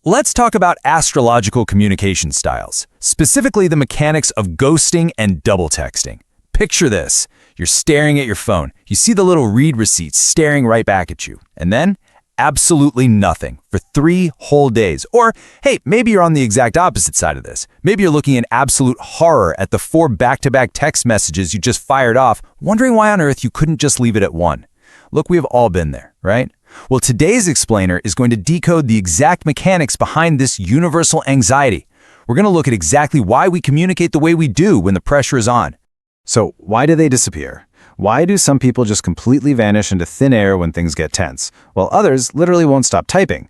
Let's talk about astrological communication styles, specifically the mechanics of ghosting and double texting. Picture this. You're staring at your phone. You see the little read receipts staring right back at you. And then, absolutely nothing for 3 whole days. Or, hey, maybe you're on the exact opposite side of this. Maybe you're looking in absolute horror at the 4 back-to-back text messages you just fired off, wondering why on earth you couldn't just leave it at 1. Look, we've all been there, right? Well, today's explainer is going to decode the exact mechanics behind this universal anxiety. We're going to look at exactly why we communicate the way we do when the pressure is on. So, why do they disappear? Why do some people just completely vanish into thin air when things get tense, while others literally won't stop typing?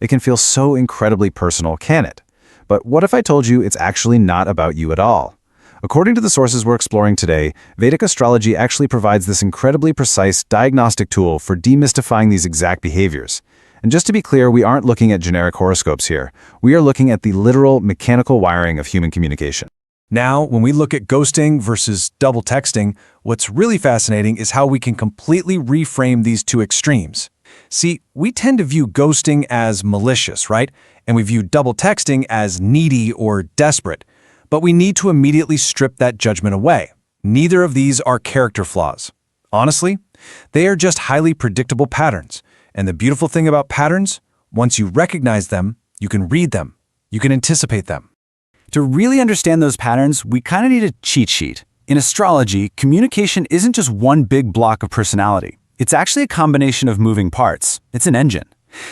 It can feel so incredibly personal, can it? But what if I told you it's actually not about you at all? According to the sources we're exploring today, Vedic astrology actually provides this incredibly precise diagnostic tool for demystifying these exact behaviors. And just to be clear, we aren't looking at generic horoscopes here. We are looking at the literal mechanical wiring of human communication. Now, when we look at ghosting versus double texting, what's really fascinating is how we can completely reframe these two extremes. See, we tend to view ghosting as malicious, right? And we view double texting as needy or desperate. But we need to immediately strip that judgment away. Neither of these are character flaws. Honestly, they are just highly predictable patterns. And the beautiful thing about patterns, once you recognize them, you can read them. You can anticipate them. To really understand those patterns, we kind of need a cheat sheet. In astrology, communication isn't just one big block of personality. It's actually a combination of moving parts. It's an engine.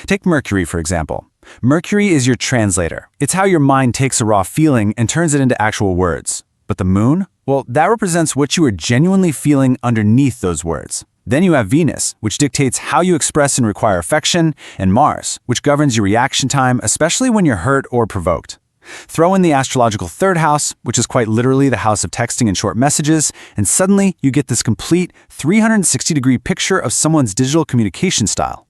Take Mercury, for example. Mercury is your translator. It's how your mind takes a raw feeling and turns it into actual words. But the moon? Well, that represents what you are genuinely feeling underneath those words. Then you have Venus, which dictates how you express and require affection, and Mars, which governs your reaction time, especially when you're hurt or provoked. Throw in the astrological 3rd house, which is quite literally the house of texting and short messages, and suddenly you get this complete 360-degree picture of someone's digital communication style.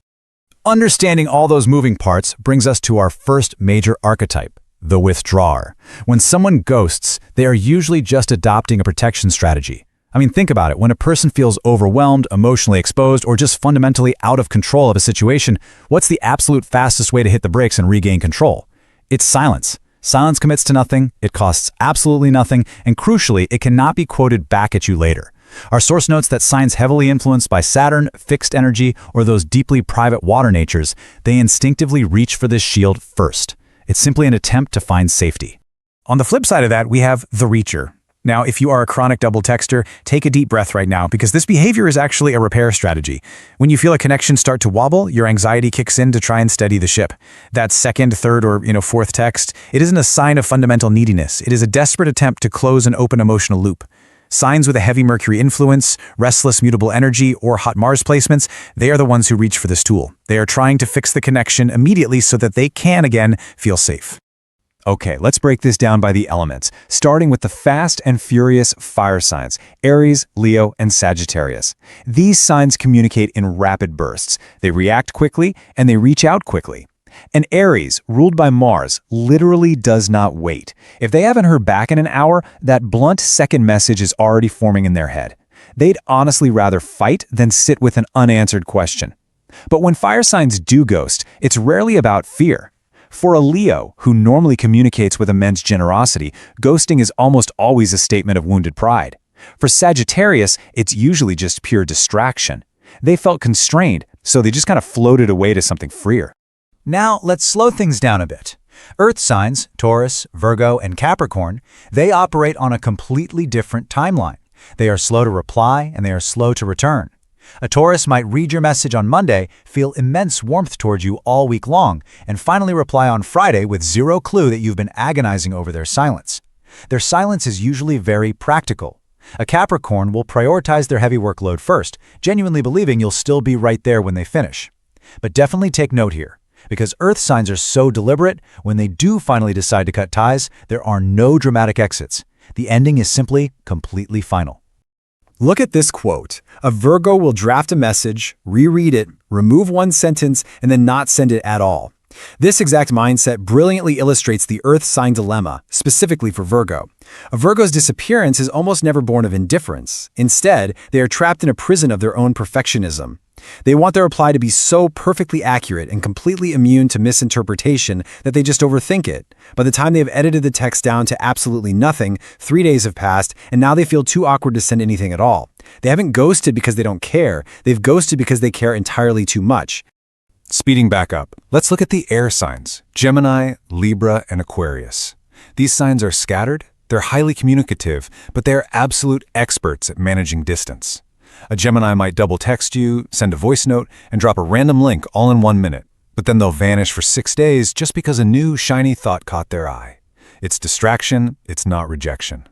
Understanding all those moving parts brings us to our first major archetype, the withdrawer. When someone ghosts, they are usually just adopting a protection strategy. I mean, think about it. When a person feels overwhelmed, emotionally exposed, or just fundamentally out of control of a situation, what's the absolute fastest way to hit the brakes and regain control? It's silence. Silence commits to nothing, it costs absolutely nothing, and crucially, it cannot be quoted back at you later. Our source notes that signs heavily influenced by Saturn, fixed energy, or those deeply private water natures, they instinctively reach for this shield first. It's simply an attempt to find safety. On the flip side of that, we have the reacher. Now, if you are a chronic double texter, take a deep breath right now because this behavior is actually a repair strategy. When you feel a connection start to wobble, your anxiety kicks in to try and steady the ship. That second, third, or fourth text, it isn't a sign of fundamental neediness. It is a desperate attempt to close an open emotional loop. Signs with a heavy Mercury influence, restless mutable energy, or hot Mars placements, they are the ones who reach for this tool. They are trying to fix the connection immediately so that they can again feel safe. Okay, let's break this down by the elements, starting with the fast and furious fire signs, Aries, Leo, and Sagittarius. These signs communicate in rapid bursts. They react quickly, and they reach out quickly. And Aries, ruled by Mars, literally does not wait. If they haven't heard back in an hour, that blunt second message is already forming in their head. They'd honestly rather fight than sit with an unanswered question. But when fire signs do ghost, it's rarely about fear. For a Leo, who normally communicates with immense generosity, ghosting is almost always a statement of wounded pride. For Sagittarius, it's usually just pure distraction. They felt constrained, so they just kind of floated away to something freer. Now, let's slow things down a bit. Earth signs, Taurus, Virgo, and Capricorn, they operate on a completely different timeline. They are slow to reply, and they are slow to return. A Taurus might read your message on Monday, feel immense warmth towards you all week long, and finally reply on Friday with zero clue that you've been agonizing over their silence. Their silence is usually very practical. A Capricorn will prioritize their heavy workload first, genuinely believing you'll still be right there when they finish. But definitely take note here, because Earth signs are so deliberate, when they do finally decide to cut ties, there are no dramatic exits. The ending is simply completely final. Look at this quote. A Virgo will draft a message, reread it, remove one sentence, and then not send it at all. This exact mindset brilliantly illustrates the Earth sign dilemma, specifically for Virgo. A Virgo's disappearance is almost never born of indifference. Instead, they are trapped in a prison of their own perfectionism. They want their reply to be so perfectly accurate and completely immune to misinterpretation that they just overthink it. By the time they have edited the text down to absolutely nothing, 3 days have passed, and now they feel too awkward to send anything at all. They haven't ghosted because they don't care. They've ghosted because they care entirely too much. Speeding back up, let's look at the air signs, Gemini, Libra, and Aquarius. These signs are scattered, they're highly communicative, but they're absolute experts at managing distance. A Gemini might double text you, send a voice note, and drop a random link all in 1 minute, but then they'll vanish for 6 days just because a new, shiny thought caught their eye. It's distraction, it's not rejection.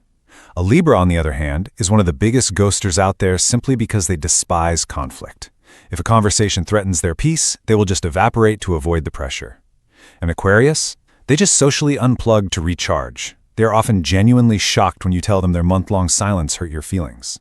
A Libra, on the other hand, is one of the biggest ghosters out there simply because they despise conflict. If a conversation threatens their peace, they will just evaporate to avoid the pressure. And Aquarius? They just socially unplug to recharge. They are often genuinely shocked when you tell them their month-long silence hurt your feelings.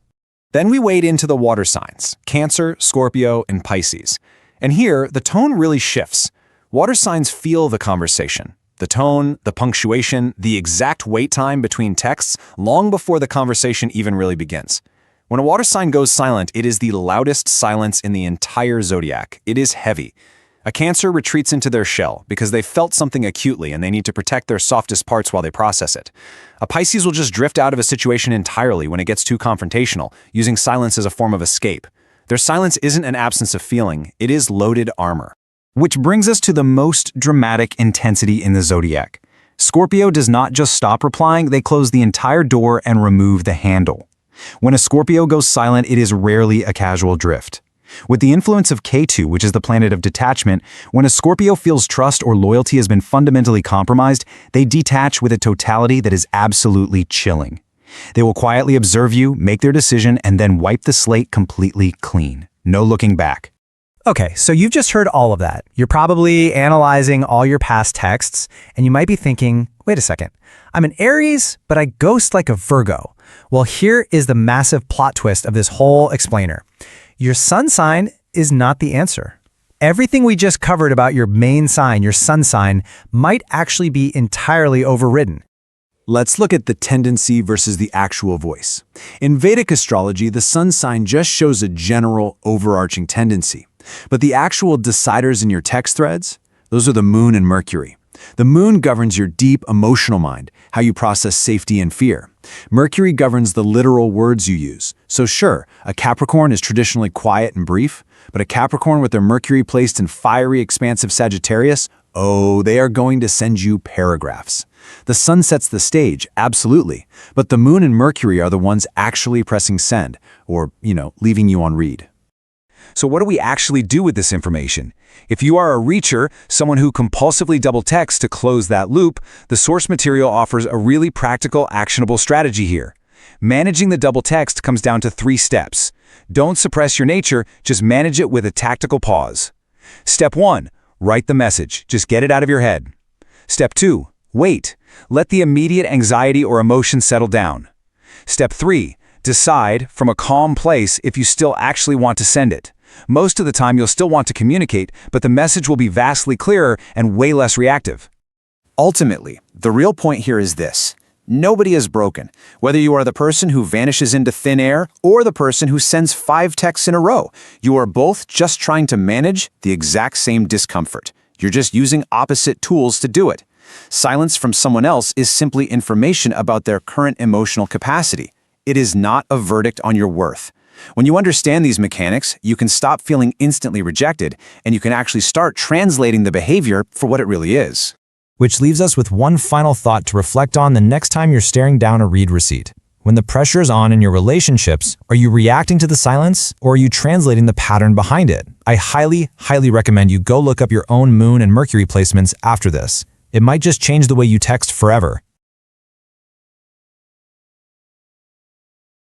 Then we wade into the water signs, Cancer, Scorpio, and Pisces. And here, the tone really shifts. Water signs feel the conversation. The tone, the punctuation, the exact wait time between texts long before the conversation even really begins. When a water sign goes silent, it is the loudest silence in the entire zodiac. It is heavy. A Cancer retreats into their shell because they felt something acutely and they need to protect their softest parts while they process it. A Pisces will just drift out of a situation entirely when it gets too confrontational, using silence as a form of escape. Their silence isn't an absence of feeling, it is loaded armor. Which brings us to the most dramatic intensity in the zodiac. Scorpio does not just stop replying, they close the entire door and remove the handle. When a Scorpio goes silent, it is rarely a casual drift. With the influence of K2, which is the planet of detachment, when a Scorpio feels trust or loyalty has been fundamentally compromised, they detach with a totality that is absolutely chilling. They will quietly observe you, make their decision, and then wipe the slate completely clean. No looking back. Okay, so you've just heard all of that. You're probably analyzing all your past texts, and you might be thinking, wait a second, I'm an Aries, but I ghost like a Virgo. Well, here is the massive plot twist of this whole explainer. Your sun sign is not the answer. Everything we just covered about your main sign, your sun sign, might actually be entirely overridden. Let's look at the tendency versus the actual voice. In Vedic astrology, the sun sign just shows a general, overarching tendency. But the actual deciders in your text threads, those are the moon and Mercury. The moon governs your deep emotional mind, how you process safety and fear. Mercury governs the literal words you use. So sure, a Capricorn is traditionally quiet and brief, but a Capricorn with their Mercury placed in fiery, expansive Sagittarius, oh, they are going to send you paragraphs. The sun sets the stage, absolutely, but the moon and Mercury are the ones actually pressing send, or, leaving you on read. So what do we actually do with this information? If you are a reacher, someone who compulsively double texts to close that loop, the source material offers a really practical, actionable strategy here. Managing the double text comes down to 3 steps. Don't suppress your nature, just manage it with a tactical pause. Step 1, write the message, just get it out of your head. Step 2, wait. Let the immediate anxiety or emotion settle down. Step 3, decide from a calm place if you still actually want to send it. Most of the time you'll still want to communicate, but the message will be vastly clearer and way less reactive. Ultimately, the real point here is this. Nobody is broken, whether you are the person who vanishes into thin air or the person who sends 5 texts in a row. You are both just trying to manage the exact same discomfort. You're just using opposite tools to do it. Silence from someone else is simply information about their current emotional capacity. It is not a verdict on your worth. When you understand these mechanics, you can stop feeling instantly rejected, and you can actually start translating the behavior for what it really is. Which leaves us with one final thought to reflect on the next time you're staring down a read receipt. When the pressure is on in your relationships, are you reacting to the silence, or are you translating the pattern behind it? I highly recommend you go look up your own moon and Mercury placements after this. It might just change the way you text forever.